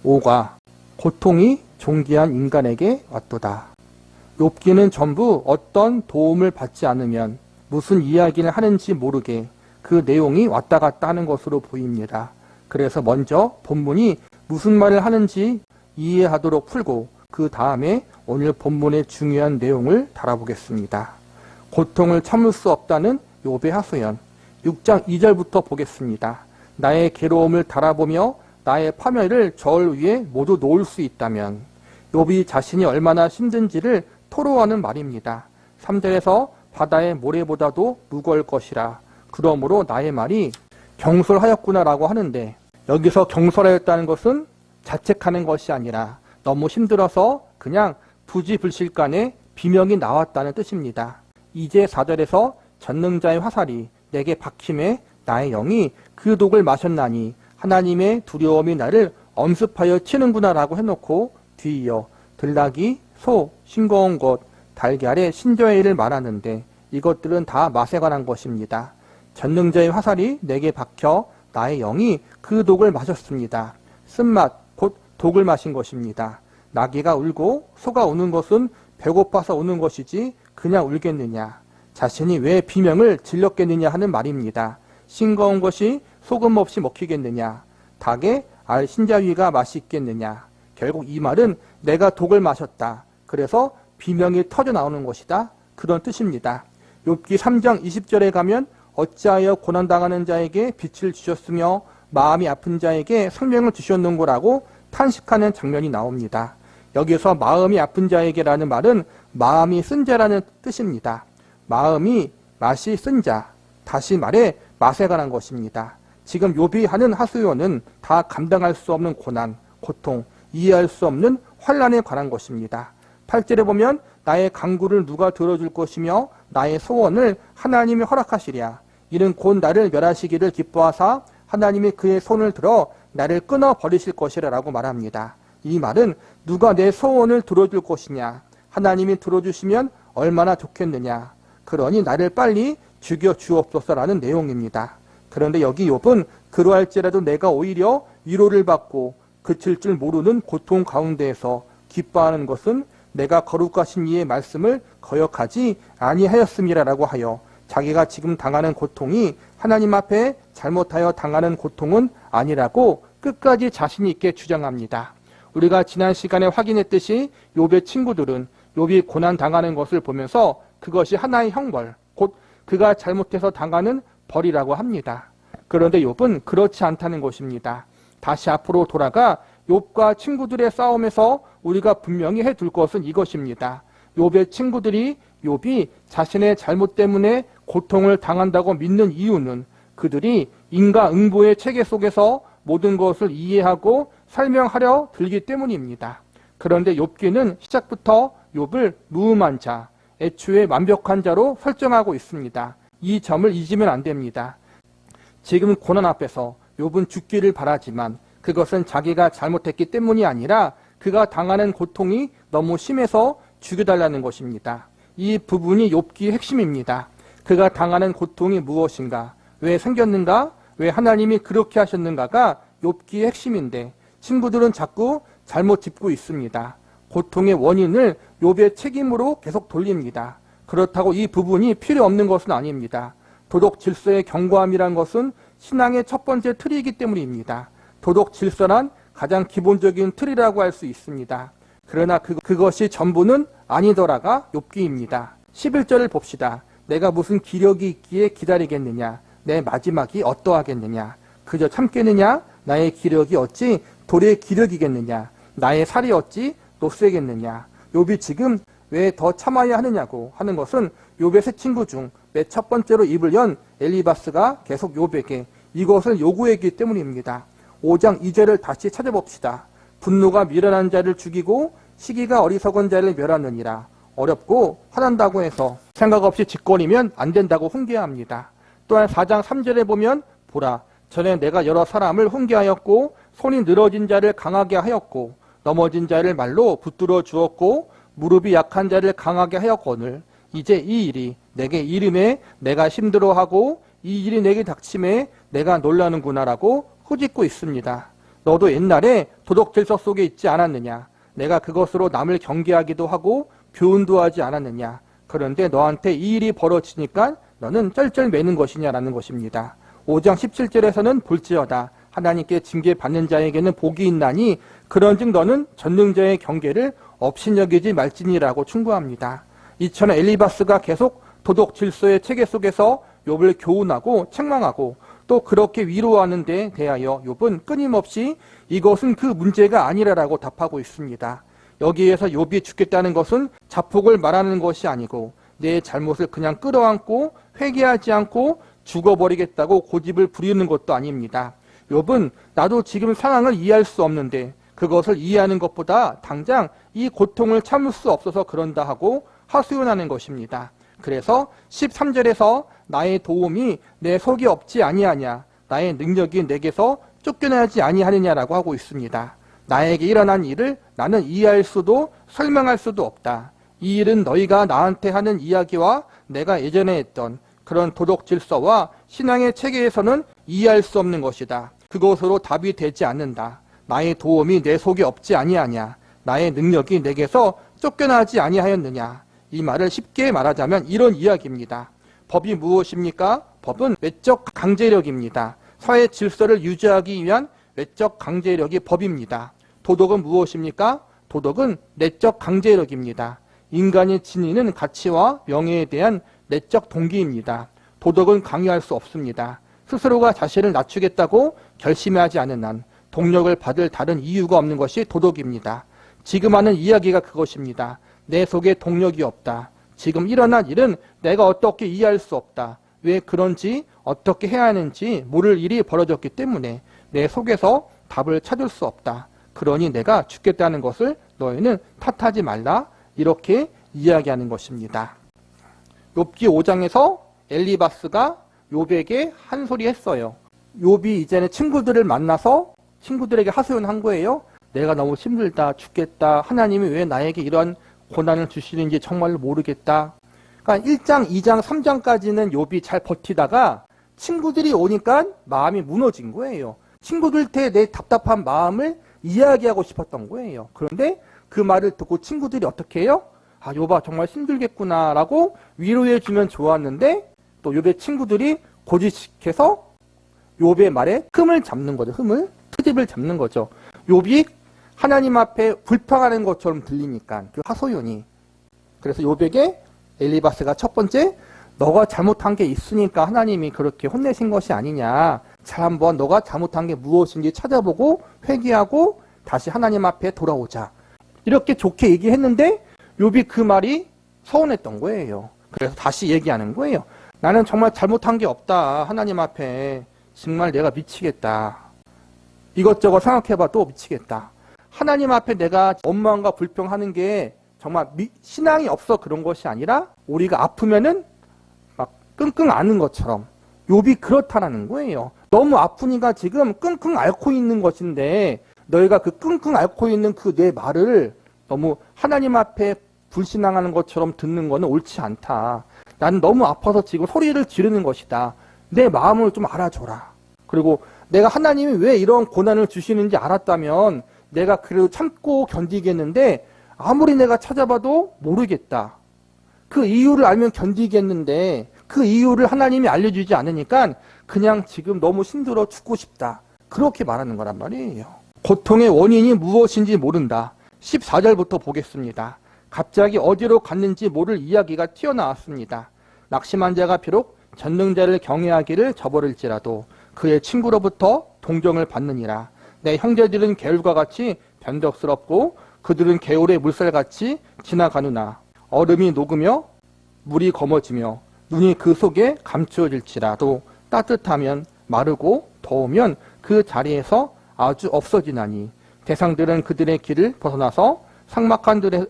5가 고통이 존귀한 인간에게 왔도다. 욥기는 전부 어떤 도움을 받지 않으면 무슨 이야기를 하는지 모르게 그 내용이 왔다 갔다 하는 것으로 보입니다. 그래서 먼저 본문이 무슨 말을 하는지 이해하도록 풀고 그 다음에 오늘 본문의 중요한 내용을 다뤄보겠습니다. 고통을 참을 수 없다는 욥의 하소연 6장 2절부터 보겠습니다. 나의 괴로움을 달아보며 나의 파멸을 저울 위에 모두 놓을 수 있다면 욥이 자신이 얼마나 힘든지를 토로하는 말입니다. 3절에서 바다의 모래보다도 무거울 것이라 그러므로 나의 말이 경솔하였구나라고 하는데 여기서 경솔하였다는 것은 자책하는 것이 아니라 너무 힘들어서 그냥 부지불식간에 비명이 나왔다는 뜻입니다. 이제 4절에서 전능자의 화살이 내게 박힘에 나의 영이 그 독을 마셨나니 하나님의 두려움이 나를 엄습하여 치는구나 라고 해놓고 뒤이어 들나귀, 소, 싱거운 것, 달걀의 신저의 일을 말하는데 이것들은 다 맛에 관한 것입니다. 전능자의 화살이 내게 박혀 나의 영이 그 독을 마셨습니다. 쓴맛, 곧 독을 마신 것입니다. 나귀가 울고 소가 우는 것은 배고파서 우는 것이지 그냥 울겠느냐. 자신이 왜 비명을 질렀겠느냐 하는 말입니다. 싱거운 것이 소금 없이 먹히겠느냐. 닭의 알 신자위가 맛이 있겠느냐. 결국 이 말은 내가 독을 마셨다. 그래서 비명이 터져 나오는 것이다. 그런 뜻입니다. 욥기 3장 20절에 가면 어찌하여 고난당하는 자에게 빛을 주셨으며 마음이 아픈 자에게 생명을 주셨는고라고 탄식하는 장면이 나옵니다. 여기서 마음이 아픈 자에게라는 말은 마음이 쓴 자라는 뜻입니다. 마음이 맛이 쓴 자, 다시 말해 맛에 관한 것입니다. 지금 욥이 하는 하소연은 다 감당할 수 없는 고난, 고통, 이해할 수 없는 환난에 관한 것입니다. 8절에 보면 나의 간구를 누가 들어줄 것이며 나의 소원을 하나님이 허락하시랴. 이는 곧 나를 멸하시기를 기뻐하사 하나님이 그의 손을 들어 나를 끊어버리실 것이라 라고 말합니다. 이 말은 누가 내 소원을 들어줄 것이냐. 하나님이 들어주시면 얼마나 좋겠느냐. 그러니 나를 빨리 죽여 주옵소서라는 내용입니다. 그런데 여기 욥은 그러할지라도 내가 오히려 위로를 받고 그칠 줄 모르는 고통 가운데에서 기뻐하는 것은 내가 거룩하신 이의 말씀을 거역하지 아니하였음이라라고 하여 자기가 지금 당하는 고통이 하나님 앞에 잘못하여 당하는 고통은 아니라고 끝까지 자신 있게 주장합니다. 우리가 지난 시간에 확인했듯이 욥의 친구들은 욥이 고난 당하는 것을 보면서 그것이 하나의 형벌, 곧 그가 잘못해서 당하는 벌이라고 합니다. 그런데 욥은 그렇지 않다는 것입니다. 다시 앞으로 돌아가 욥과 친구들의 싸움에서 우리가 분명히 해둘 것은 이것입니다. 욥의 친구들이 욥이 자신의 잘못 때문에 고통을 당한다고 믿는 이유는 그들이 인과응보의 체계 속에서 모든 것을 이해하고 설명하려 들기 때문입니다. 그런데 욥기는 시작부터 욥을 무음한 자, 애초에 완벽한 자로 설정하고 있습니다. 이 점을 잊으면 안 됩니다. 지금 고난 앞에서 욥은 죽기를 바라지만 그것은 자기가 잘못했기 때문이 아니라 그가 당하는 고통이 너무 심해서 죽여달라는 것입니다. 이 부분이 욥기의 핵심입니다. 그가 당하는 고통이 무엇인가, 왜 생겼는가, 왜 하나님이 그렇게 하셨는가가 욥기의 핵심인데 친구들은 자꾸 잘못 짚고 있습니다. 고통의 원인을 욥의 책임으로 계속 돌립니다. 그렇다고 이 부분이 필요 없는 것은 아닙니다. 도덕 질서의 견고함이란 것은 신앙의 첫 번째 틀이기 때문입니다. 도덕 질서란 가장 기본적인 틀이라고 할 수 있습니다. 그러나 그것이 전부는 아니더라가 욥기입니다. 11절을 봅시다. 내가 무슨 기력이 있기에 기다리겠느냐. 내 마지막이 어떠하겠느냐. 그저 참겠느냐. 나의 기력이 어찌 돌의 기력이겠느냐. 나의 살이 어찌 노쇠겠느냐. 욥이 지금 왜 더 참아야 하느냐고 하는 것은 욥의 세 친구 중 맨 첫 번째로 입을 연 엘리바스가 계속 욥에게 이것을 요구했기 때문입니다. 5장 2절을 다시 찾아봅시다. 분노가 미련한 자를 죽이고 시기가 어리석은 자를 멸하느니라. 어렵고 화난다고 해서 생각 없이 짓거리면 안 된다고 훈계합니다. 또한 4장 3절에 보면 보라 전에 내가 여러 사람을 훈계하였고 손이 늘어진 자를 강하게 하였고 넘어진 자를 말로 붙들어 주었고 무릎이 약한 자를 강하게 하였거늘 이제 이 일이 내게 이름에 내가 힘들어하고 이 일이 내게 닥침에 내가 놀라는구나라고 꾸짖고 있습니다. 너도 옛날에 도덕질서 속에 있지 않았느냐. 내가 그것으로 남을 경계하기도 하고 교훈도 하지 않았느냐. 그런데 너한테 이 일이 벌어지니까 너는 쩔쩔매는 것이냐라는 것입니다. 5장 17절에서는 볼지어다. 하나님께 징계받는 자에게는 복이 있나니 그런즉 너는 전능자의 경계를 업신여기지 말지니라고 충고합니다. 이처럼 엘리바스가 계속 도덕 질서의 체계 속에서 욥을 교훈하고 책망하고 또 그렇게 위로하는 데 대하여 욥은 끊임없이 이것은 그 문제가 아니라라고 답하고 있습니다. 여기에서 욥이 죽겠다는 것은 자폭을 말하는 것이 아니고 내 잘못을 그냥 끌어안고 회개하지 않고 죽어버리겠다고 고집을 부리는 것도 아닙니다. 욥은 나도 지금 상황을 이해할 수 없는데 그것을 이해하는 것보다 당장 이 고통을 참을 수 없어서 그런다 하고 하소연하는 것입니다. 그래서 13절에서 나의 도움이 내 속에 없지 아니하냐, 나의 능력이 내게서 쫓겨나지 아니하느냐라고 하고 있습니다. 나에게 일어난 일을 나는 이해할 수도 설명할 수도 없다. 이 일은 너희가 나한테 하는 이야기와 내가 예전에 했던 그런 도덕 질서와 신앙의 체계에서는 이해할 수 없는 것이다. 그것으로 답이 되지 않는다. 나의 도움이 내 속에 없지 아니하냐, 나의 능력이 내게서 쫓겨나지 아니하였느냐. 이 말을 쉽게 말하자면 이런 이야기입니다. 법이 무엇입니까? 법은 외적 강제력입니다. 사회 질서를 유지하기 위한 외적 강제력이 법입니다. 도덕은 무엇입니까? 도덕은 내적 강제력입니다. 인간이 지니는 가치와 명예에 대한 내적 동기입니다. 도덕은 강요할 수 없습니다. 스스로가 자신을 낮추겠다고 결심하지 않은 한 동력을 받을 다른 이유가 없는 것이 도덕입니다. 지금 하는 이야기가 그것입니다. 내 속에 동력이 없다. 지금 일어난 일은 내가 어떻게 이해할 수 없다. 왜 그런지 어떻게 해야 하는지 모를 일이 벌어졌기 때문에 내 속에서 답을 찾을 수 없다. 그러니 내가 죽겠다는 것을 너희는 탓하지 말라. 이렇게 이야기하는 것입니다. 욥기 5장에서 엘리바스가 욥에게 한 소리 했어요. 욥이 이제는 친구들을 만나서 친구들에게 하소연한 거예요. 내가 너무 힘들다, 죽겠다. 하나님이 왜 나에게 이런 고난을 주시는지 정말로 모르겠다. 그러니까 1장, 2장, 3장까지는 욥이 잘 버티다가 친구들이 오니까 마음이 무너진 거예요. 친구들한테 내 답답한 마음을 이야기하고 싶었던 거예요. 그런데 그 말을 듣고 친구들이 어떻게 해요? 아, 욥아 정말 힘들겠구나 라고 위로해 주면 좋았는데 또 욥의 친구들이 고집해서 욥의 말에 흠을 잡는 거죠. 트집을 잡는 거죠. 욥이 하나님 앞에 불평하는 것처럼 들리니까 그 하소연이. 그래서 욥에게 엘리바스가 첫 번째, 너가 잘못한 게 있으니까 하나님이 그렇게 혼내신 것이 아니냐. 잘 한번 너가 잘못한 게 무엇인지 찾아보고 회개하고 다시 하나님 앞에 돌아오자. 이렇게 좋게 얘기했는데 욥이 그 말이 서운했던 거예요. 그래서 다시 얘기하는 거예요. 나는 정말 잘못한 게 없다. 하나님 앞에 정말 내가 미치겠다. 이것저것 생각해봐도 미치겠다. 하나님 앞에 내가 원망과 불평하는 게 정말 신앙이 없어 그런 것이 아니라 우리가 아프면은 막 끙끙 앓는 것처럼 욥이 그렇다라는 거예요. 너무 아프니까 지금 끙끙 앓고 있는 것인데 너희가 그 끙끙 앓고 있는 그 내 말을 너무 하나님 앞에 불신앙하는 것처럼 듣는 거는 옳지 않다. 나는 너무 아파서 지금 소리를 지르는 것이다. 내 마음을 좀 알아줘라. 그리고 내가 하나님이 왜 이런 고난을 주시는지 알았다면 내가 그래도 참고 견디겠는데 아무리 내가 찾아봐도 모르겠다. 그 이유를 알면 견디겠는데 그 이유를 하나님이 알려주지 않으니까 그냥 지금 너무 힘들어 죽고 싶다. 그렇게 말하는 거란 말이에요. 고통의 원인이 무엇인지 모른다. 14절부터 보겠습니다. 갑자기 어디로 갔는지 모를 이야기가 튀어나왔습니다. 낙심한 자가 비록 전능자를 경외하기를 저버릴지라도 그의 친구로부터 동정을 받느니라. 내 형제들은 개울과 같이 변덕스럽고 그들은 개울의 물살같이 지나가누나 얼음이 녹으며 물이 검어지며 눈이 그 속에 감추어질지라도 따뜻하면 마르고 더우면 그 자리에서 아주 없어지나니 대상들은 그들의 길을 벗어나서 삭막한 들에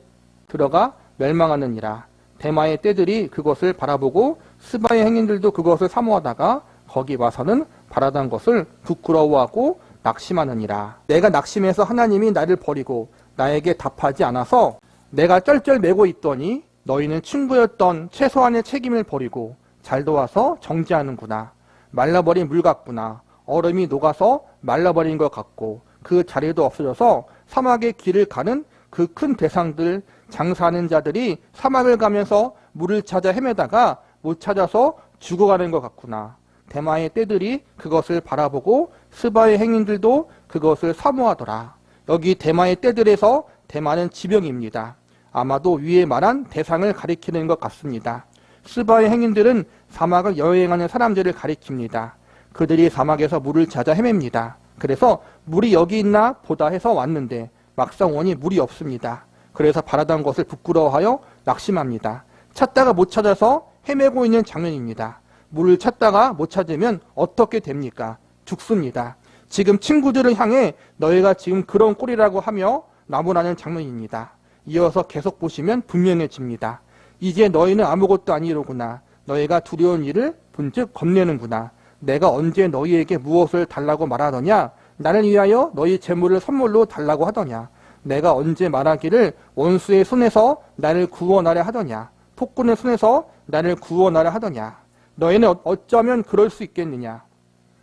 들어가 멸망하느니라. 대마의 떼들이 그것을 바라보고 스바의 행인들도 그것을 사모하다가 거기 와서는 바라던 것을 부끄러워하고 낙심하느니라. 내가 낙심해서 하나님이 나를 버리고 나에게 답하지 않아서 내가 쩔쩔매고 있더니 너희는 친구였던 최소한의 책임을 버리고 잘 도와서 정지하는구나. 말라버린 물 같구나. 얼음이 녹아서 말라버린 것 같고 그 자리도 없어져서 사막의 길을 가는 그 큰 대상들, 장사하는 자들이 사막을 가면서 물을 찾아 헤매다가 못 찾아서 죽어가는 것 같구나. 대마의 떼들이 그것을 바라보고 스바의 행인들도 그것을 사모하더라. 여기 대마의 떼들에서 대마는 지명입니다. 아마도 위에 말한 대상을 가리키는 것 같습니다. 스바의 행인들은 사막을 여행하는 사람들을 가리킵니다. 그들이 사막에서 물을 찾아 헤맵니다. 그래서 물이 여기 있나 보다 해서 왔는데 막상 오니 물이 없습니다. 그래서 바라던 것을 부끄러워하여 낙심합니다. 찾다가 못 찾아서 헤매고 있는 장면입니다. 물을 찾다가 못 찾으면 어떻게 됩니까? 죽습니다. 지금 친구들을 향해 너희가 지금 그런 꼴이라고 하며 나무라는 장면입니다. 이어서 계속 보시면 분명해집니다. 이제 너희는 아무것도 아니로구나. 너희가 두려운 일을 본즉 겁내는구나. 내가 언제 너희에게 무엇을 달라고 말하더냐? 나를 위하여 너희 재물을 선물로 달라고 하더냐? 내가 언제 말하기를 원수의 손에서 나를 구원하려 하더냐? 폭군의 손에서 나를 구원하려 하더냐? 너희는 어쩌면 그럴 수 있겠느냐?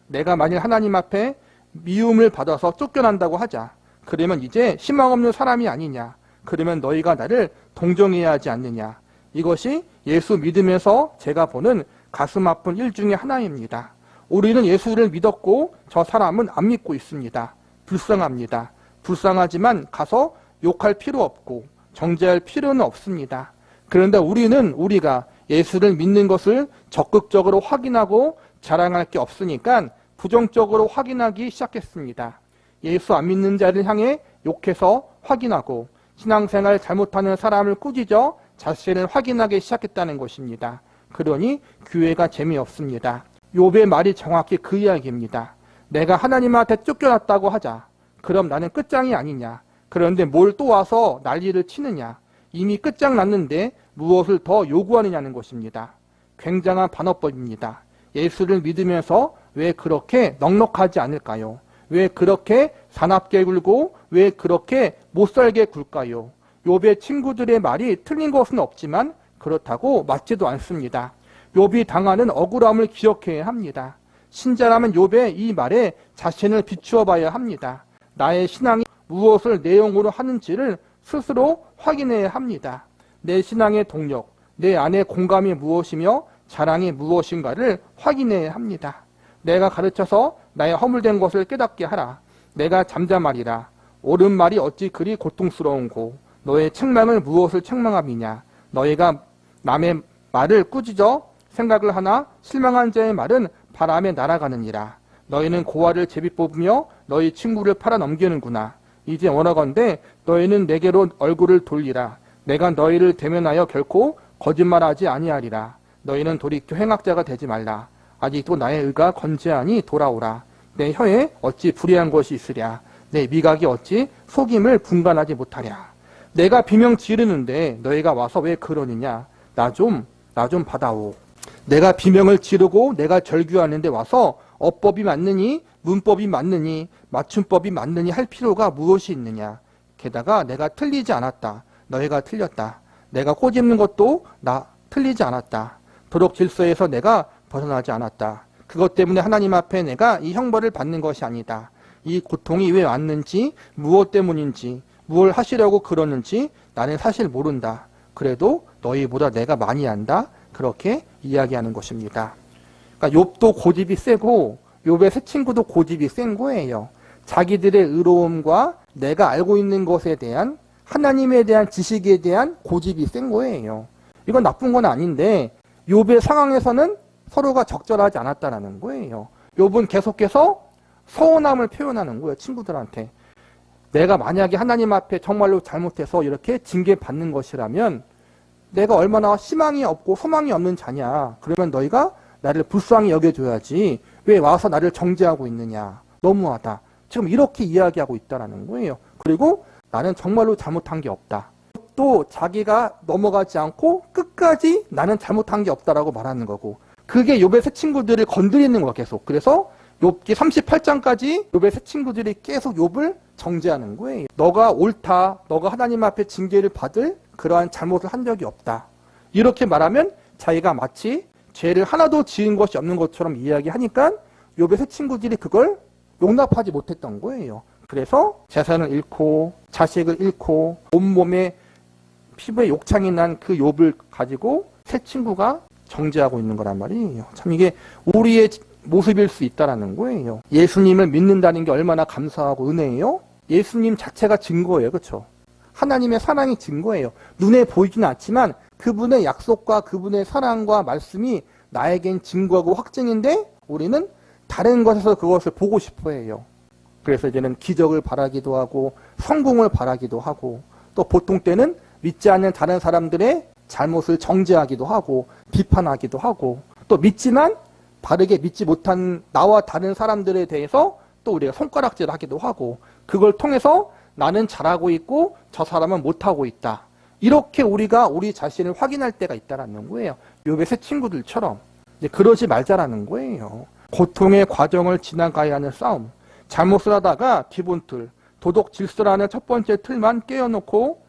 내가 만일 하나님 앞에 미움을 받아서 쫓겨난다고 하자. 그러면 이제 희망 없는 사람이 아니냐? 그러면 너희가 나를 동정해야 하지 않느냐? 이것이 예수 믿으면서 제가 보는 가슴 아픈 일 중에 하나입니다. 우리는 예수를 믿었고 저 사람은 안 믿고 있습니다. 불쌍합니다. 불쌍하지만 가서 욕할 필요 없고 정죄할 필요는 없습니다. 그런데 우리가 예수를 믿는 것을 적극적으로 확인하고 자랑할 게 없으니까 부정적으로 확인하기 시작했습니다. 예수 안 믿는 자를 향해 욕해서 확인하고 신앙생활 잘못하는 사람을 꾸짖어 자신을 확인하기 시작했다는 것입니다. 그러니 교회가 재미없습니다. 욥의 말이 정확히 그 이야기입니다. 내가 하나님한테 쫓겨났다고 하자. 그럼 나는 끝장이 아니냐. 그런데 뭘 또 와서 난리를 치느냐. 이미 끝장났는데 무엇을 더 요구하느냐는 것입니다. 굉장한 반어법입니다. 예수를 믿으면서 왜 그렇게 넉넉하지 않을까요? 왜 그렇게 사납게 굴고 왜 그렇게 못살게 굴까요? 욥의 친구들의 말이 틀린 것은 없지만 그렇다고 맞지도 않습니다. 욥이 당하는 억울함을 기억해야 합니다. 신자라면 욥의 이 말에 자신을 비추어 봐야 합니다. 나의 신앙이 무엇을 내용으로 하는지를 스스로 확인해야 합니다. 내 신앙의 동력, 내 안의 공감이 무엇이며 자랑이 무엇인가를 확인해야 합니다. 내가 가르쳐서 나의 허물된 것을 깨닫게 하라. 내가 잠잠하리라. 옳은 말이 어찌 그리 고통스러운고. 너의 책망을 무엇을 책망함이냐. 너희가 남의 말을 꾸짖어 생각을 하나 실망한 자의 말은 바람에 날아가느니라. 너희는 고아를 제비 뽑으며 너희 친구를 팔아 넘기는구나. 이제 원하건대 너희는 내게로 얼굴을 돌리라. 내가 너희를 대면하여 결코 거짓말하지 아니하리라. 너희는 돌이켜 행악자가 되지 말라. 아직도 나의 의가 건재하니 돌아오라. 내 혀에 어찌 불의한 것이 있으랴. 내 미각이 어찌 속임을 분간하지 못하랴. 내가 비명 지르는데 너희가 와서 왜 그러느냐. 나 좀 받아오. 내가 비명을 지르고 내가 절규하는데 와서 어법이 맞느니 문법이 맞느니 맞춤법이 맞느니 할 필요가 무엇이 있느냐. 게다가 내가 틀리지 않았다. 너희가 틀렸다. 내가 꼬집는 것도 나 틀리지 않았다. 도덕 질서에서 내가 벗어나지 않았다. 그것 때문에 하나님 앞에 내가 이 형벌을 받는 것이 아니다. 이 고통이 왜 왔는지 무엇 때문인지 무엇을 하시려고 그러는지 나는 사실 모른다. 그래도 너희보다 내가 많이 안다. 그렇게 이야기하는 것입니다. 그러니까 욥도 고집이 세고 욥의 세 친구도 고집이 센 거예요. 자기들의 의로움과 내가 알고 있는 것에 대한 하나님에 대한 지식에 대한 고집이 센 거예요. 이건 나쁜 건 아닌데 욥의 상황에서는 서로가 적절하지 않았다는 거예요. 욥은 계속해서 서운함을 표현하는 거예요. 친구들한테. 내가 만약에 하나님 앞에 정말로 잘못해서 이렇게 징계받는 것이라면 내가 얼마나 희망이 없고 소망이 없는 자냐. 그러면 너희가 나를 불쌍히 여겨줘야지. 왜 와서 나를 정죄하고 있느냐. 너무하다. 지금 이렇게 이야기하고 있다는 거예요. 그리고 나는 정말로 잘못한 게 없다. 또 자기가 넘어가지 않고 끝까지 나는 잘못한 게 없다라고 말하는 거고. 그게 욥의 세 친구들을 건드리는 거야 계속. 그래서 욥기 38장까지 욥의 세 친구들이 계속 욥을 정죄하는 거예요. 너가 옳다. 너가 하나님 앞에 징계를 받을 그러한 잘못을 한 적이 없다. 이렇게 말하면 자기가 마치 죄를 하나도 지은 것이 없는 것처럼 이야기하니까 욥의 세 친구들이 그걸 용납하지 못했던 거예요. 그래서 재산을 잃고 자식을 잃고 온몸에 피부에 욕창이 난 그 욥을 가지고 새 친구가 정죄하고 있는 거란 말이에요. 참 이게 우리의 모습일 수 있다라는 거예요. 예수님을 믿는다는 게 얼마나 감사하고 은혜예요? 예수님 자체가 증거예요. 그렇죠? 하나님의 사랑이 증거예요. 눈에 보이지는 않지만 그분의 약속과 그분의 사랑과 말씀이 나에겐 증거고 확증인데 우리는 다른 것에서 그것을 보고 싶어 해요. 그래서 이제는 기적을 바라기도 하고 성공을 바라기도 하고 또 보통 때는 믿지 않는 다른 사람들의 잘못을 정죄하기도 하고 비판하기도 하고 또 믿지만 바르게 믿지 못한 나와 다른 사람들에 대해서 또 우리가 손가락질 하기도 하고 그걸 통해서 나는 잘하고 있고 저 사람은 못하고 있다. 이렇게 우리가 우리 자신을 확인할 때가 있다는 거예요. 욥의 새 친구들처럼. 이제 그러지 말자라는 거예요. 고통의 과정을 지나가야 하는 싸움. 잘못을 하다가 기본 틀, 도덕 질서라는 첫 번째 틀만 깨어놓고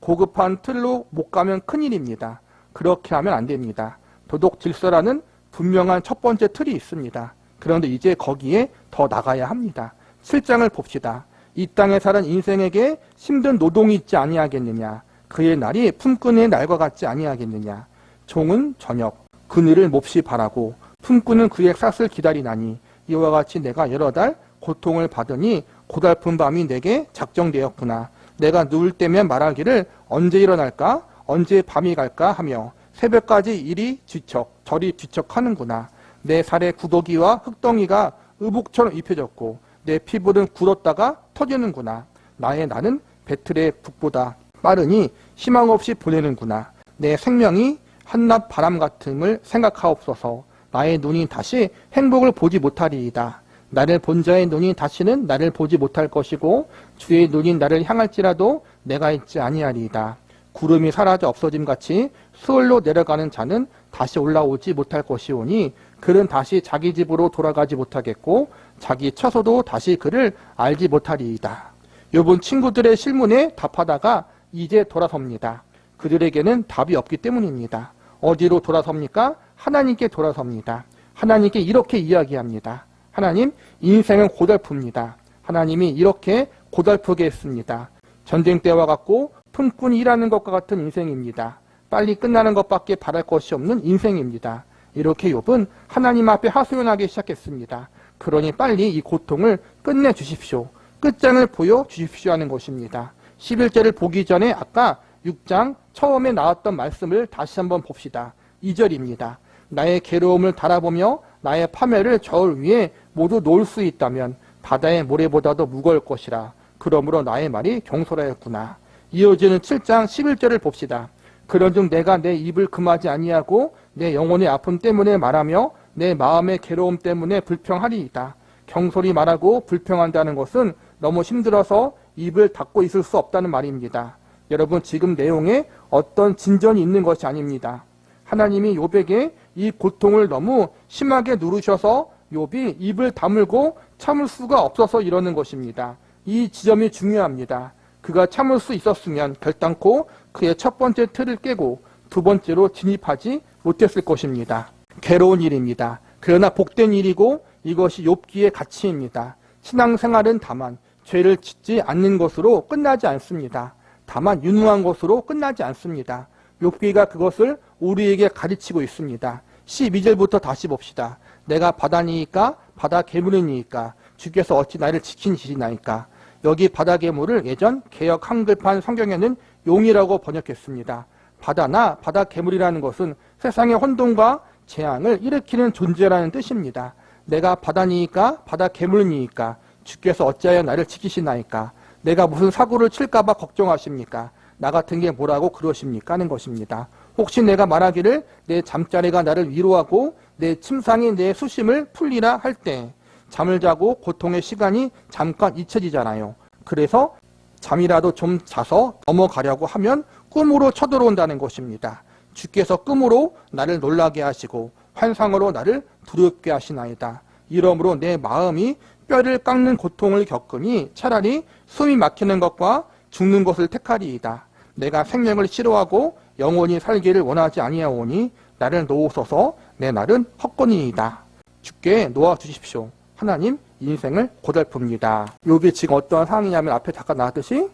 고급한 틀로 못 가면 큰일입니다. 그렇게 하면 안 됩니다. 도덕 질서라는 분명한 첫 번째 틀이 있습니다. 그런데 이제 거기에 더 나가야 합니다. 7장을 봅시다. 이 땅에 사는 인생에게 힘든 노동이 있지 아니하겠느냐. 그의 날이 품꾼의 날과 같지 아니하겠느냐. 종은 저녁 그늘을 몹시 바라고 품꾼은 그의 삭을 기다리나니 이와 같이 내가 여러 달 고통을 받으니 고달픈 밤이 내게 작정되었구나. 내가 누울 때면 말하기를 언제 일어날까? 언제 밤이 갈까? 하며 새벽까지 이리 뒤척 저리 뒤척하는구나. 내 살에 구더기와 흙덩이가 의복처럼 입혀졌고 내 피부는 굳었다가 터지는구나. 나의 나는 배틀의 북보다 빠르니 희망 없이 보내는구나. 내 생명이 한낮 바람 같음을 생각하옵소서. 나의 눈이 다시 행복을 보지 못하리이다. 나를 본 자의 눈이 다시는 나를 보지 못할 것이고 주의 눈이 나를 향할지라도 내가 있지 아니하리이다. 구름이 사라져 없어짐같이 수월로 내려가는 자는 다시 올라오지 못할 것이오니 그는 다시 자기 집으로 돌아가지 못하겠고 자기 처소도 다시 그를 알지 못하리이다. 욥은 친구들의 실문에 답하다가 이제 돌아섭니다. 그들에게는 답이 없기 때문입니다. 어디로 돌아섭니까? 하나님께 돌아섭니다. 하나님께 이렇게 이야기합니다. 하나님, 인생은 고달픕니다. 하나님이 이렇게 고달프게 했습니다. 전쟁 때와 같고 품꾼이 일하는 것과 같은 인생입니다. 빨리 끝나는 것밖에 바랄 것이 없는 인생입니다. 이렇게 욥은 하나님 앞에 하소연하기 시작했습니다. 그러니 빨리 이 고통을 끝내주십시오. 끝장을 보여주십시오 하는 것입니다. 11절을 보기 전에 아까 6장 처음에 나왔던 말씀을 다시 한번 봅시다. 2절입니다. 나의 괴로움을 달아보며 나의 파멸을 저울 위에 모두 놓을 수 있다면 바다의 모래보다도 무거울 것이라. 그러므로 나의 말이 경솔하였구나. 이어지는 7장 11절을 봅시다. 그런즉 내가 내 입을 금하지 아니하고 내 영혼의 아픔 때문에 말하며 내 마음의 괴로움 때문에 불평하리이다. 경솔히 말하고 불평한다는 것은 너무 힘들어서 입을 닫고 있을 수 없다는 말입니다. 여러분 지금 내용에 어떤 진전이 있는 것이 아닙니다. 하나님이 욥에게 이 고통을 너무 심하게 누르셔서 욥이 입을 다물고 참을 수가 없어서 이러는 것입니다. 이 지점이 중요합니다. 그가 참을 수 있었으면 결단코 그의 첫 번째 틀을 깨고 두 번째로 진입하지 못했을 것입니다. 괴로운 일입니다. 그러나 복된 일이고 이것이 욥기의 가치입니다. 신앙생활은 다만 죄를 짓지 않는 것으로 끝나지 않습니다. 다만 유능한 것으로 끝나지 않습니다. 욥기가 그것을 우리에게 가르치고 있습니다. 12절부터 다시 봅시다. 내가 바다니이까 바다 괴물이니이까 주께서 어찌 나를 지키시나이까. 여기 바다 괴물을 예전 개역 한글판 성경에는 용이라고 번역했습니다. 바다나 바다 괴물이라는 것은 세상의 혼돈과 재앙을 일으키는 존재라는 뜻입니다. 내가 바다니이까 바다 괴물이니이까 주께서 어찌하여 나를 지키시나이까. 내가 무슨 사고를 칠까봐 걱정하십니까? 나 같은 게 뭐라고 그러십니까? 하는 것입니다. 혹시 내가 말하기를 내 잠자리가 나를 위로하고 내 침상이 내 수심을 풀리라 할 때 잠을 자고 고통의 시간이 잠깐 잊혀지잖아요. 그래서 잠이라도 좀 자서 넘어가려고 하면 꿈으로 쳐들어온다는 것입니다. 주께서 꿈으로 나를 놀라게 하시고 환상으로 나를 두렵게 하시나이다. 이러므로 내 마음이 뼈를 깎는 고통을 겪으니 차라리 숨이 막히는 것과 죽는 것을 택하리이다. 내가 생명을 싫어하고 영원히 살기를 원하지 아니하오니 나를 놓으소서. 내 날은 헛거니이다. 주께 놓아주십시오. 하나님, 인생을 고달픕니다. 여기 지금 어떠한 상황이냐면 앞에 잠깐 나왔듯이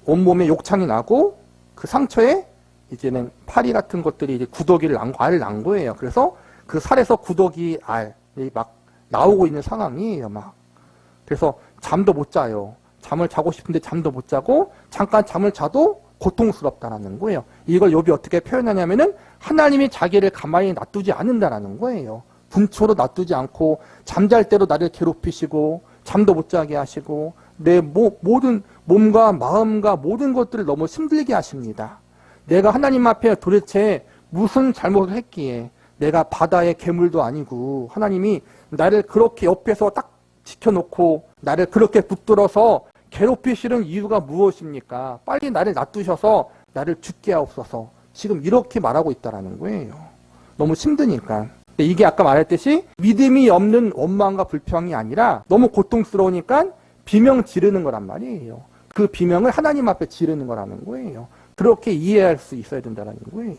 온몸에 욕창이 나고 그 상처에 이제는 파리 같은 것들이 이제 구더기를 알을 난 거예요. 그래서 그 살에서 구더기 알이 막 나오고 있는 상황이에요. 막. 그래서 잠도 못 자요. 잠을 자고 싶은데 잠도 못 자고 잠깐 잠을 자도 고통스럽다라는 거예요. 이걸 욥이 어떻게 표현하냐면은 하나님이 자기를 가만히 놔두지 않는다라는 거예요. 분초로 놔두지 않고 잠잘 때로 나를 괴롭히시고 잠도 못 자게 하시고 내 모든 몸과 마음과 모든 것들을 너무 힘들게 하십니다. 내가 하나님 앞에 도대체 무슨 잘못을 했기에 내가 바다의 괴물도 아니고 하나님이 나를 그렇게 옆에서 딱 지켜놓고 나를 그렇게 붙들어서 괴롭히시는 이유가 무엇입니까? 빨리 나를 놔두셔서 나를 죽게 하옵소서. 지금 이렇게 말하고 있다라는 거예요. 너무 힘드니까. 이게 아까 말했듯이 믿음이 없는 원망과 불평이 아니라 너무 고통스러우니까 비명 지르는 거란 말이에요. 그 비명을 하나님 앞에 지르는 거라는 거예요. 그렇게 이해할 수 있어야 된다는 거예요.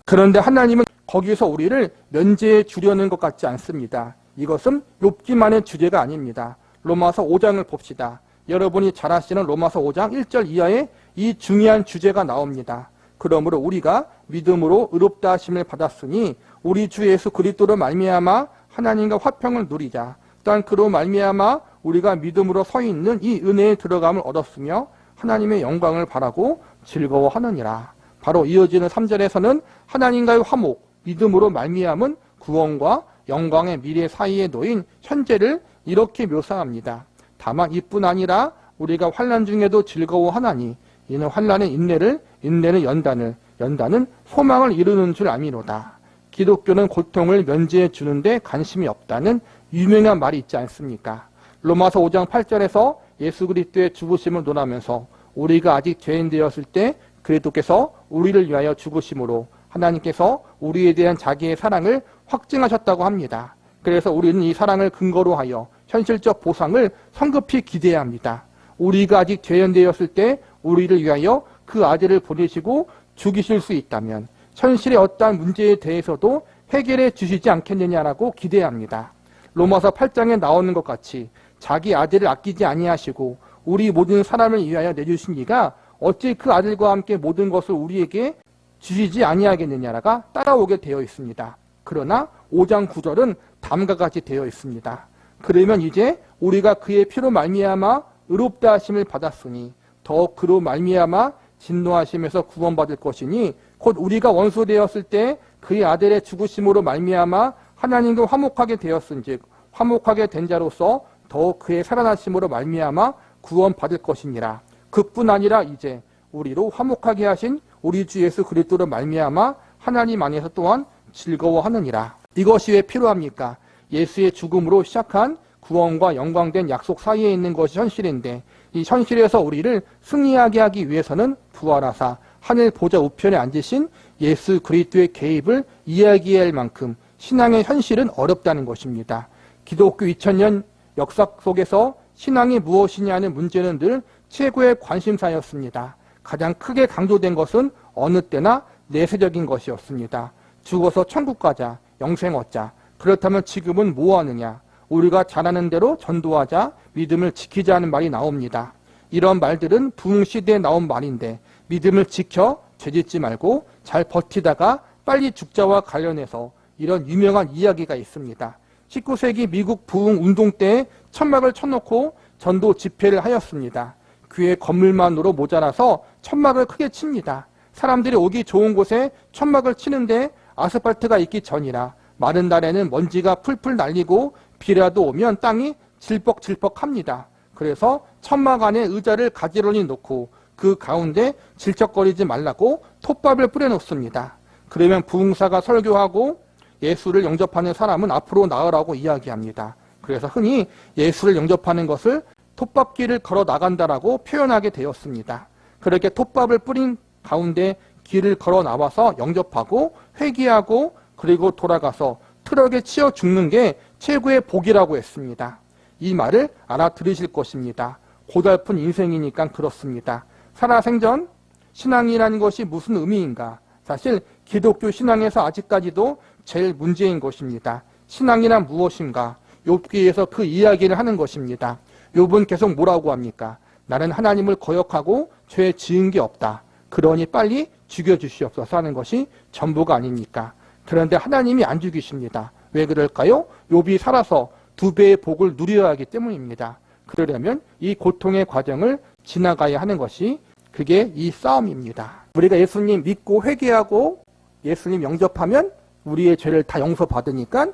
그런데 하나님은 거기서 우리를 면제해 주려는 것 같지 않습니다. 이것은 욥기만의 주제가 아닙니다. 로마서 5장을 봅시다. 여러분이 잘 아시는 로마서 5장 1절 이하에 이 중요한 주제가 나옵니다. 그러므로 우리가 믿음으로 의롭다 하심을 받았으니 우리 주 예수 그리스도로 말미암아 하나님과 화평을 누리자. 또한 그로 말미암아 우리가 믿음으로 서 있는 이 은혜에 들어감을 얻었으며 하나님의 영광을 바라고 즐거워하느니라. 바로 이어지는 3절에서는 하나님과의 화목, 믿음으로 말미암은 구원과 영광의 미래 사이에 놓인 현재를 이렇게 묘사합니다. 다만 이뿐 아니라 우리가 환난 중에도 즐거워하나니 이는 환난은 인내를, 인내는 연단을, 연단은 소망을 이루는 줄 아미로다. 기독교는 고통을 면제해 주는데 관심이 없다는 유명한 말이 있지 않습니까? 로마서 5장 8절에서 예수 그리스도의 죽으심을 논하면서 우리가 아직 죄인 되었을 때 그리스도께서 우리를 위하여 죽으심으로 하나님께서 우리에 대한 자기의 사랑을 확증하셨다고 합니다. 그래서 우리는 이 사랑을 근거로 하여 현실적 보상을 성급히 기대해야 합니다. 우리가 아직 죄인 되었을 때 우리를 위하여 그 아들을 보내시고 죽이실 수 있다면 현실의 어떠한 문제에 대해서도 해결해 주시지 않겠느냐라고 기대해야 합니다. 로마서 8장에 나오는 것 같이 자기 아들을 아끼지 아니하시고 우리 모든 사람을 위하여 내주신 이가 어찌 그 아들과 함께 모든 것을 우리에게 주시지 아니하겠느냐라가 따라오게 되어 있습니다. 그러나 5장 9절은 다음과 같이 되어 있습니다. 그러면 이제 우리가 그의 피로 말미암아 의롭다 하심을 받았으니 더욱 그로 말미암아 진노하심에서 구원받을 것이니 곧 우리가 원수 되었을 때 그의 아들의 죽으심으로 말미암아 하나님과 화목하게 되었은즉 화목하게 된 자로서 더욱 그의 살아나심으로 말미암아 구원받을 것이니라. 그뿐 아니라 이제 우리로 화목하게 하신 우리 주 예수 그리스도로 말미암아 하나님 안에서 또한 즐거워하느니라. 이것이 왜 필요합니까? 예수의 죽음으로 시작한 구원과 영광된 약속 사이에 있는 것이 현실인데 이 현실에서 우리를 승리하게 하기 위해서는 부활하사 하늘 보좌 우편에 앉으신 예수 그리스도의 개입을 이야기해야 할 만큼 신앙의 현실은 어렵다는 것입니다. 기독교 2000년 역사 속에서 신앙이 무엇이냐는 문제는 늘 최고의 관심사였습니다. 가장 크게 강조된 것은 어느 때나 내세적인 것이었습니다. 죽어서 천국 가자, 영생 얻자. 그렇다면 지금은 뭐 하느냐? 우리가 잘하는 대로 전도하자, 믿음을 지키자 하는 말이 나옵니다. 이런 말들은 부흥시대에 나온 말인데 믿음을 지켜 죄짓지 말고 잘 버티다가 빨리 죽자와 관련해서 이런 유명한 이야기가 있습니다. 19세기 미국 부흥운동 때에 천막을 쳐놓고 전도 집회를 하였습니다. 교회 건물만으로 모자라서 천막을 크게 칩니다. 사람들이 오기 좋은 곳에 천막을 치는데 아스팔트가 있기 전이라 마른 날에는 먼지가 풀풀 날리고 비라도 오면 땅이 질퍽질퍽합니다. 그래서 천막 안에 의자를 가지런히 놓고 그 가운데 질척거리지 말라고 톱밥을 뿌려놓습니다. 그러면 부흥사가 설교하고 예수를 영접하는 사람은 앞으로 나으라고 이야기합니다. 그래서 흔히 예수를 영접하는 것을 톱밥길을 걸어 나간다라고 표현하게 되었습니다. 그렇게 톱밥을 뿌린 가운데 길을 걸어 나와서 영접하고 회개하고 그리고 돌아가서 트럭에 치여 죽는 게 최고의 복이라고 했습니다. 이 말을 알아들으실 것입니다. 고달픈 인생이니까 그렇습니다. 살아생전 신앙이라는 것이 무슨 의미인가? 사실 기독교 신앙에서 아직까지도 제일 문제인 것입니다. 신앙이란 무엇인가? 욥기에서 그 이야기를 하는 것입니다. 욥은 계속 뭐라고 합니까? 나는 하나님을 거역하고 죄 지은 게 없다. 그러니 빨리 죽여주시옵소서 하는 것이 전부가 아닙니까? 그런데 하나님이 안 죽이십니다. 왜 그럴까요? 욥이 살아서 2배의 복을 누려야 하기 때문입니다. 그러려면 이 고통의 과정을 지나가야 하는 것이 그게 이 싸움입니다. 우리가 예수님 믿고 회개하고 예수님 영접하면 우리의 죄를 다 용서받으니까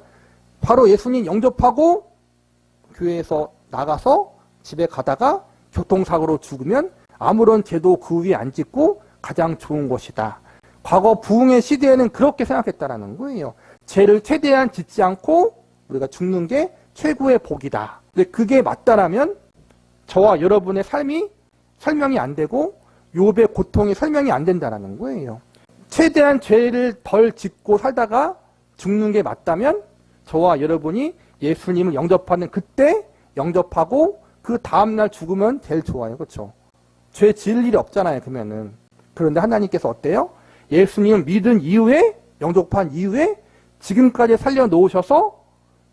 바로 예수님 영접하고 교회에서 나가서 집에 가다가 교통사고로 죽으면 아무런 죄도 그 위에 안 짓고 가장 좋은 것이다. 과거 부흥의 시대에는 그렇게 생각했다라는 거예요. 죄를 최대한 짓지 않고 우리가 죽는 게 최고의 복이다. 근데 그게 맞다라면 저와 여러분의 삶이 설명이 안 되고 욥의 고통이 설명이 안 된다라는 거예요. 최대한 죄를 덜 짓고 살다가 죽는 게 맞다면 저와 여러분이 예수님을 영접하는 그때 영접하고 그 다음날 죽으면 제일 좋아요. 그렇죠? 죄 지을 일이 없잖아요. 그러면은. 그런데 하나님께서 어때요? 예수님을 믿은 이후에 영접한 이후에 지금까지 살려놓으셔서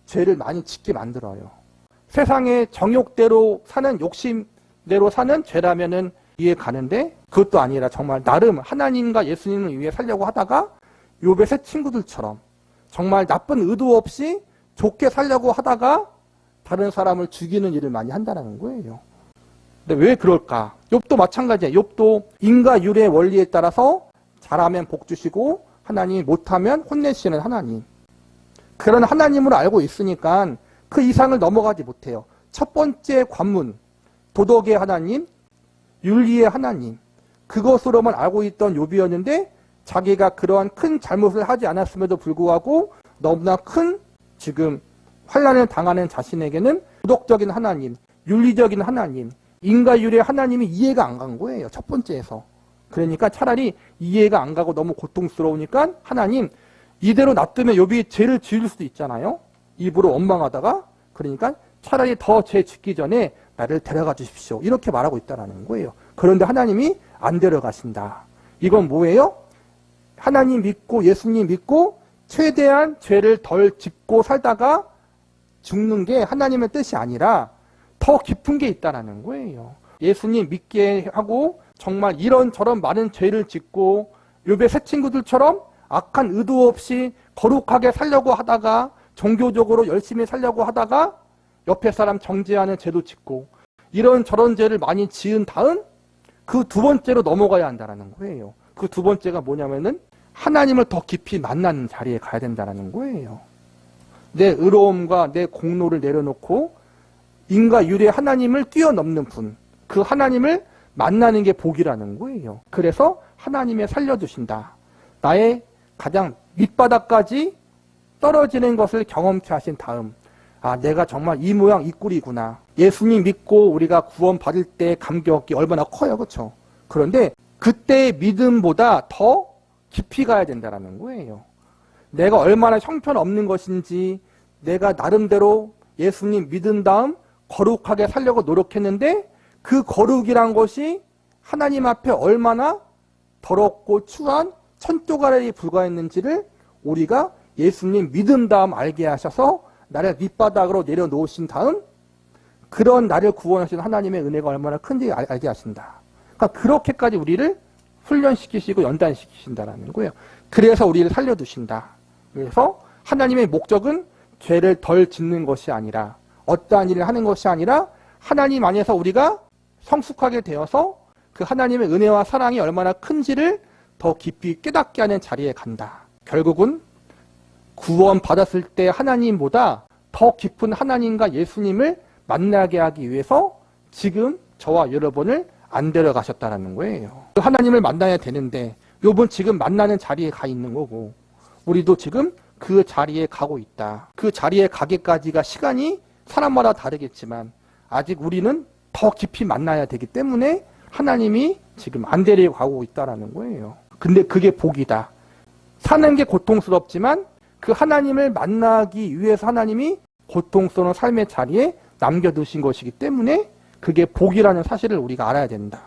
죄를 많이 짓게 만들어요. 세상의 정욕대로 사는 욕심대로 사는 죄라면은 이해 가는데 그것도 아니라 정말 나름 하나님과 예수님을 위해 살려고 하다가 욥의 새 친구들처럼 정말 나쁜 의도 없이 좋게 살려고 하다가 다른 사람을 죽이는 일을 많이 한다는 거예요. 근데 왜 그럴까? 욥도 마찬가지예요. 욥도 인과 율의 원리에 따라서 잘하면 복 주시고 하나님이 못하면 혼내시는 하나님. 그런 하나님을 알고 있으니까 그 이상을 넘어가지 못해요. 첫 번째 관문, 도덕의 하나님, 윤리의 하나님. 그것으로만 알고 있던 욥이었는데 자기가 그러한 큰 잘못을 하지 않았음에도 불구하고 너무나 큰 지금 환난을 당하는 자신에게는 도덕적인 하나님, 윤리적인 하나님, 인과율의 하나님이 이해가 안 간 거예요. 첫 번째에서. 그러니까 차라리 이해가 안 가고 너무 고통스러우니까 하나님 이대로 놔두면 욥이 죄를 지을 수도 있잖아요. 입으로 원망하다가. 그러니까 차라리 더 죄 짓기 전에 나를 데려가 주십시오. 이렇게 말하고 있다는 거예요. 그런데 하나님이 안 데려가신다. 이건 뭐예요? 하나님 믿고 예수님 믿고 최대한 죄를 덜 짓고 살다가 죽는 게 하나님의 뜻이 아니라 더 깊은 게 있다는 거예요. 예수님 믿게 하고 정말 이런저런 많은 죄를 짓고 욥의 새 친구들처럼 악한 의도 없이 거룩하게 살려고 하다가 종교적으로 열심히 살려고 하다가 옆에 사람 정죄하는 죄도 짓고 이런저런 죄를 많이 지은 다음 그 두 번째로 넘어가야 한다는 거예요. 그 두 번째가 뭐냐면은 하나님을 더 깊이 만나는 자리에 가야 된다는 거예요. 내 의로움과 내 공로를 내려놓고 인과 율의 하나님을 뛰어넘는 분, 그 하나님을 만나는 게 복이라는 거예요. 그래서 하나님의 살려주신다. 나의 가장 밑바닥까지 떨어지는 것을 경험케 하신 다음 아 내가 정말 이 모양 이 꼴이구나. 예수님 믿고 우리가 구원 받을 때 감격이 얼마나 커요. 그렇죠? 그런데 그때의 믿음보다 더 깊이 가야 된다는 거예요. 내가 얼마나 형편없는 것인지 내가 나름대로 예수님 믿은 다음 거룩하게 살려고 노력했는데 그 거룩이란 것이 하나님 앞에 얼마나 더럽고 추한 천조가락에 불과했는지를 우리가 예수님 믿은 다음 알게 하셔서 나를 밑바닥으로 내려놓으신 다음 그런 나를 구원하신 하나님의 은혜가 얼마나 큰지 알게 하신다. 그러니까 그렇게까지 우리를 훈련시키시고 연단시키신다는 거예요. 그래서 우리를 살려두신다. 그래서 하나님의 목적은 죄를 덜 짓는 것이 아니라 어떠한 일을 하는 것이 아니라 하나님 안에서 우리가 성숙하게 되어서 그 하나님의 은혜와 사랑이 얼마나 큰지를 더 깊이 깨닫게 하는 자리에 간다. 결국은 구원 받았을 때 하나님보다 더 깊은 하나님과 예수님을 만나게 하기 위해서 지금 저와 여러분을 안 데려가셨다는 거예요. 하나님을 만나야 되는데 욥은 지금 만나는 자리에 가 있는 거고 우리도 지금 그 자리에 가고 있다. 그 자리에 가기까지가 시간이 사람마다 다르겠지만 아직 우리는 더 깊이 만나야 되기 때문에 하나님이 지금 안 데려가고 있다는 거예요. 근데 그게 복이다. 사는 게 고통스럽지만 그 하나님을 만나기 위해서 하나님이 고통스러운 삶의 자리에 남겨두신 것이기 때문에 그게 복이라는 사실을 우리가 알아야 된다.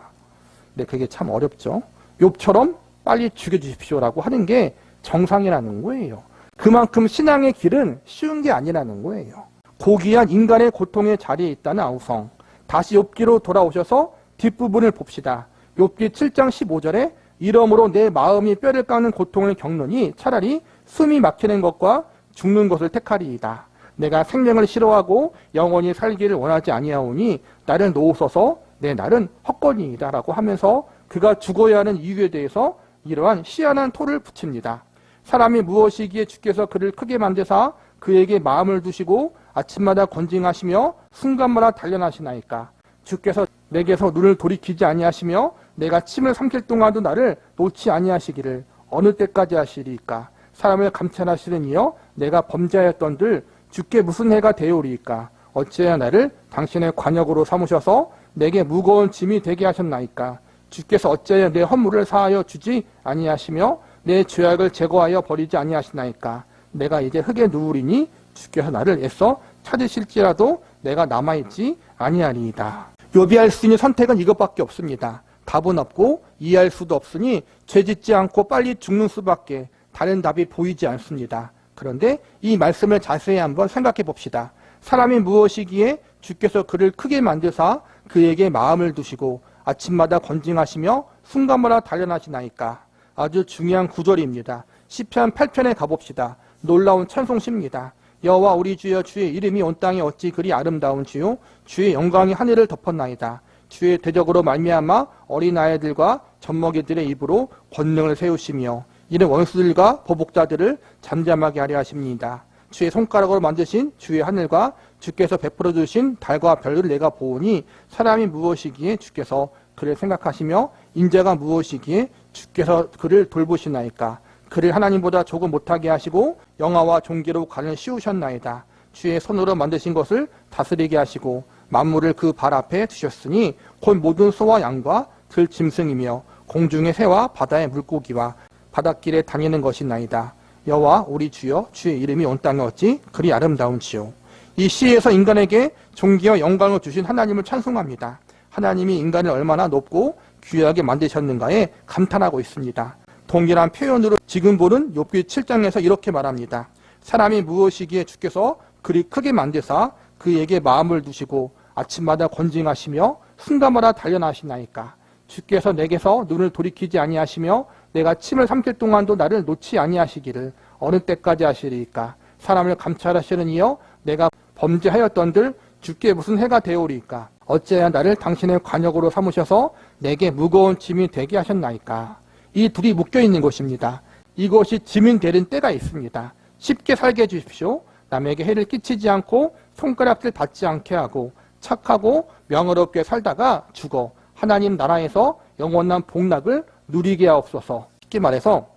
근데 그게 참 어렵죠. 욥처럼 빨리 죽여주십시오라고 하는 게 정상이라는 거예요. 그만큼 신앙의 길은 쉬운 게 아니라는 거예요. 고귀한 인간의 고통의 자리에 있다는 아우성. 다시 욥기로 돌아오셔서 뒷부분을 봅시다. 욥기 7장 15절에 이러므로 내 마음이 뼈를 깎는 고통을 겪느니 차라리 숨이 막히는 것과 죽는 것을 택하리이다. 내가 생명을 싫어하고 영원히 살기를 원하지 아니하오니 나를 놓으소서 내 날은 헛거니이다 라고 하면서 그가 죽어야 하는 이유에 대해서 이러한 시한한 토를 붙입니다. 사람이 무엇이기에 주께서 그를 크게 만드사 그에게 마음을 두시고 아침마다 건징하시며 순간마다 단련하시나이까. 주께서 내게서 눈을 돌이키지 아니하시며 내가 침을 삼킬 동안도 나를 놓지 아니하시기를 어느 때까지 하시리이까. 사람을 감찰하시는 이여 내가 범죄하였던들 주께 무슨 해가 되오리이까. 어찌해야 나를 당신의 관역으로 삼으셔서 내게 무거운 짐이 되게 하셨나이까. 주께서 어찌하여 내 허물을 사하여 주지 아니하시며 내 죄악을 제거하여 버리지 아니하시나이까. 내가 이제 흙에 누우리니 주께서 나를 애써 찾으실지라도 내가 남아있지 아니하리이다. 욥이 할 수 있는 선택은 이것밖에 없습니다. 답은 없고 이해할 수도 없으니 죄짓지 않고 빨리 죽는 수밖에 다른 답이 보이지 않습니다. 그런데 이 말씀을 자세히 한번 생각해 봅시다. 사람이 무엇이기에 주께서 그를 크게 만드사 그에게 마음을 두시고 아침마다 건징하시며 순간마다 단련하시나이까. 아주 중요한 구절입니다. 시편 8편에 가봅시다. 놀라운 찬송시입니다. 여호와 우리 주여 주의 이름이 온 땅에 어찌 그리 아름다운 주요 주의 영광이 하늘을 덮었나이다. 주의 대적으로 말미암아 어린아이들과 젖먹이들의 입으로 권능을 세우시며 이는 원수들과 보복자들을 잠잠하게 하려 하십니다. 주의 손가락으로 만드신 주의 하늘과 주께서 베풀어 주신 달과 별을 내가 보오니 사람이 무엇이기에 주께서 그를 생각하시며 인자가 무엇이기에 주께서 그를 돌보시나이까. 그를 하나님보다 조금 못하게 하시고 영화와 종기로 관을 씌우셨나이다. 주의 손으로 만드신 것을 다스리게 하시고 만물을 그 발 앞에 두셨으니 곧 모든 소와 양과 들 짐승이며 공중의 새와 바다의 물고기와 바닷길에 다니는 것이나이다. 여호와 우리 주여 주의 이름이 온 땅에 어찌 그리 아름다운지요. 이 시에서 인간에게 존귀와 영광을 주신 하나님을 찬송합니다. 하나님이 인간을 얼마나 높고 귀하게 만드셨는가에 감탄하고 있습니다. 동일한 표현으로 지금 보는 욥기 7장에서 이렇게 말합니다. 사람이 무엇이기에 주께서 그리 크게 만드사 그에게 마음을 두시고 아침마다 건징하시며 순간마다 단련하시나이까. 주께서 내게서 눈을 돌이키지 아니하시며 내가 침을 삼킬 동안도 나를 놓지 아니하시기를 어느 때까지 하시리이까. 사람을 감찰하시는 이여 내가 범죄하였던들 주께 무슨 해가 되오리이까. 어찌해야 나를 당신의 관역으로 삼으셔서 내게 무거운 짐이 되게 하셨나이까. 이 둘이 묶여있는 것입니다. 이것이 짐이 되는 때가 있습니다. 쉽게 살게 해주십시오. 남에게 해를 끼치지 않고 손가락질 받지 않게 하고 착하고 명예롭게 살다가 죽어 하나님 나라에서 영원한 복락을 누리게 하옵소서. 쉽게 말해서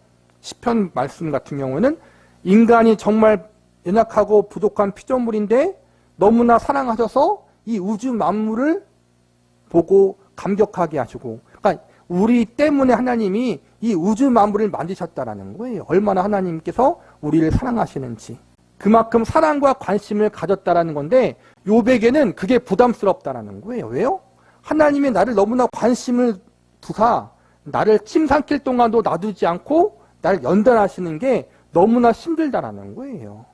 시편 말씀 같은 경우에는 인간이 정말 연약하고 부족한 피조물인데 너무나 사랑하셔서 이 우주 만물을 보고 감격하게 하시고, 그러니까 우리 때문에 하나님이 이 우주 만물을 만드셨다라는 거예요. 얼마나 하나님께서 우리를 사랑하시는지. 그만큼 사랑과 관심을 가졌다라는 건데 욥에게는 그게 부담스럽다라는 거예요. 왜요? 하나님이 나를 너무나 관심을 두사 나를 침 삼킬 동안도 놔두지 않고 나를 연단하시는 게 너무나 힘들다라는 거예요.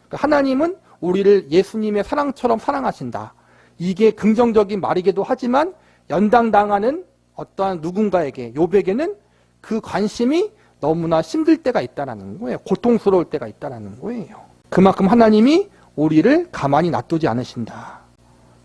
그러니까 하나님은 우리를 예수님의 사랑처럼 사랑하신다. 이게 긍정적인 말이기도 하지만 연단당하는 어떠한 누군가에게, 욥에게는 그 관심이 너무나 힘들 때가 있다는 거예요. 고통스러울 때가 있다는 거예요. 그만큼 하나님이 우리를 가만히 놔두지 않으신다.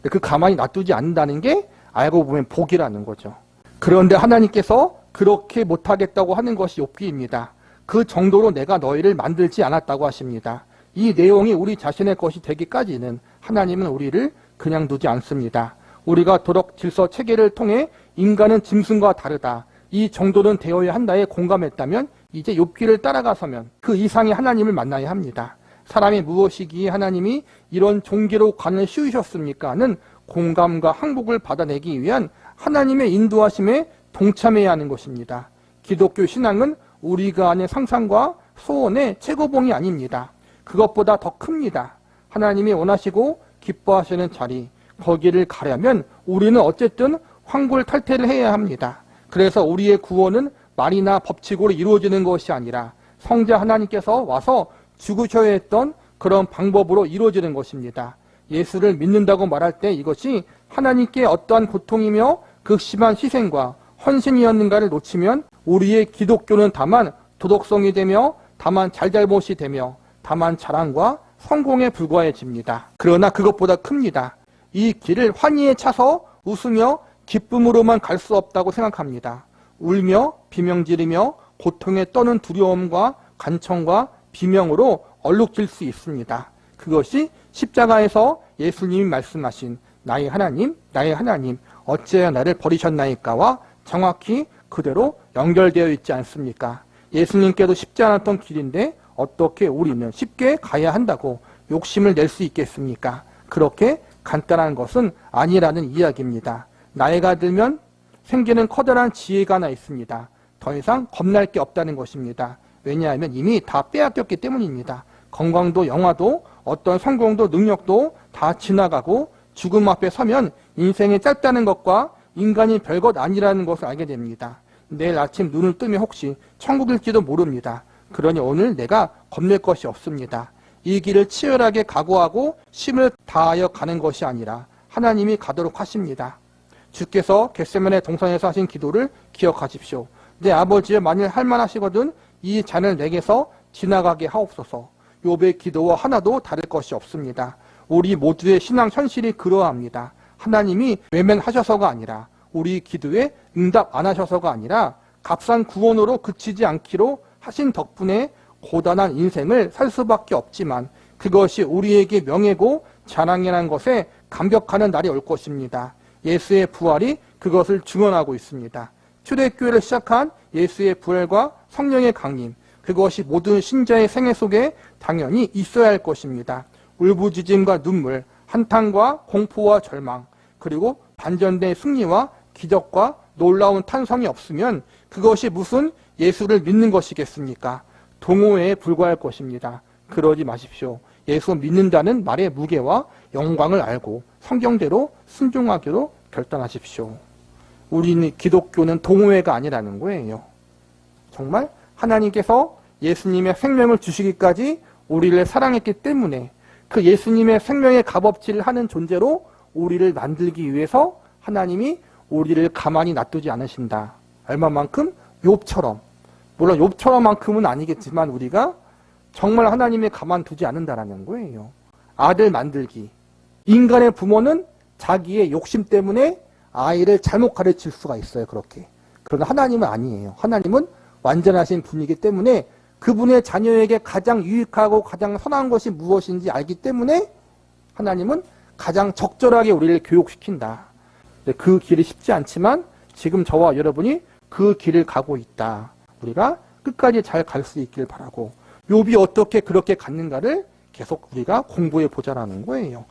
그 가만히 놔두지 않는다는 게 알고 보면 복이라는 거죠. 그런데 하나님께서 그렇게 못하겠다고 하는 것이 욥기입니다. 그 정도로 내가 너희를 만들지 않았다고 하십니다. 이 내용이 우리 자신의 것이 되기까지는 하나님은 우리를 그냥 두지 않습니다. 우리가 도덕 질서 체계를 통해 인간은 짐승과 다르다. 이 정도는 되어야 한다에 공감했다면 이제 욥기를 따라가서면 그 이상의 하나님을 만나야 합니다. 사람이 무엇이기에 하나님이 이런 종기로 관을 씌우셨습니까? 하는 공감과 항복을 받아내기 위한 하나님의 인도하심에 동참해야 하는 것입니다. 기독교 신앙은 우리가 아는 상상과 소원의 최고봉이 아닙니다. 그것보다 더 큽니다. 하나님이 원하시고 기뻐하시는 자리, 거기를 가려면 우리는 어쨌든 황골탈퇴를 해야 합니다. 그래서 우리의 구원은 말이나 법칙으로 이루어지는 것이 아니라 성자 하나님께서 와서 죽으셔야 했던 그런 방법으로 이루어지는 것입니다. 예수를 믿는다고 말할 때 이것이 하나님께 어떠한 고통이며 극심한 희생과 헌신이었는가를 놓치면 우리의 기독교는 다만 도덕성이 되며 다만 잘잘못이 되며 다만 자랑과 성공에 불과해집니다. 그러나 그것보다 큽니다. 이 길을 환희에 차서 웃으며 기쁨으로만 갈 수 없다고 생각합니다. 울며 비명지르며 고통에 떠는 두려움과 간청과 비명으로 얼룩질 수 있습니다. 그것이 십자가에서 예수님이 말씀하신 나의 하나님, 나의 하나님, 어찌하여 나를 버리셨나이까와 정확히 그대로 연결되어 있지 않습니까? 예수님께도 쉽지 않았던 길인데 어떻게 우리는 쉽게 가야 한다고 욕심을 낼 수 있겠습니까? 그렇게 간단한 것은 아니라는 이야기입니다. 나이가 들면 생기는 커다란 지혜가 하나 있습니다. 더 이상 겁날 게 없다는 것입니다. 왜냐하면 이미 다 빼앗겼기 때문입니다. 건강도 영화도 어떤 성공도 능력도 다 지나가고 죽음 앞에 서면 인생이 짧다는 것과 인간이 별것 아니라는 것을 알게 됩니다. 내일 아침 눈을 뜨면 혹시 천국일지도 모릅니다. 그러니 오늘 내가 겁낼 것이 없습니다. 이 길을 치열하게 각오하고 힘을 다하여 가는 것이 아니라 하나님이 가도록 하십니다. 주께서 겟세마네 동산에서 하신 기도를 기억하십시오. 내 아버지여 만일 할만하시거든 이 잔을 내게서 지나가게 하옵소서. 욥의 기도와 하나도 다를 것이 없습니다. 우리 모두의 신앙 현실이 그러합니다. 하나님이 외면하셔서가 아니라 우리 기도에 응답 안 하셔서가 아니라 값싼 구원으로 그치지 않기로 하신 덕분에 고단한 인생을 살 수밖에 없지만 그것이 우리에게 명예고 자랑이라는 것에 감격하는 날이 올 것입니다. 예수의 부활이 그것을 증언하고 있습니다. 초대교회를 시작한 예수의 부활과 성령의 강림, 그것이 모든 신자의 생애 속에 당연히 있어야 할 것입니다. 울부짖음과 눈물, 한탄과 공포와 절망, 그리고 반전된 승리와 기적과 놀라운 탄성이 없으면 그것이 무슨 예수를 믿는 것이겠습니까? 동호회에 불과할 것입니다. 그러지 마십시오. 예수 믿는다는 말의 무게와 영광을 알고 성경대로 순종하기로 결단하십시오. 우리는 기독교는 동호회가 아니라는 거예요. 정말 하나님께서 예수님의 생명을 주시기까지 우리를 사랑했기 때문에 그 예수님의 생명의 값어치를 하는 존재로 우리를 만들기 위해서 하나님이 우리를 가만히 놔두지 않으신다. 얼마만큼? 욥처럼. 물론 욥처럼만큼은 아니겠지만 우리가 정말 하나님이 가만두지 않는다라는 거예요. 아들 만들기. 인간의 부모는 자기의 욕심 때문에 아이를 잘못 가르칠 수가 있어요. 그렇게. 그러나 하나님은 아니에요. 하나님은 완전하신 분이기 때문에 그분의 자녀에게 가장 유익하고 가장 선한 것이 무엇인지 알기 때문에 하나님은 가장 적절하게 우리를 교육시킨다. 그 길이 쉽지 않지만 지금 저와 여러분이 그 길을 가고 있다. 우리가 끝까지 잘 갈 수 있기를 바라고 욥이 어떻게 그렇게 갔는가를 계속 우리가 공부해 보자라는 거예요.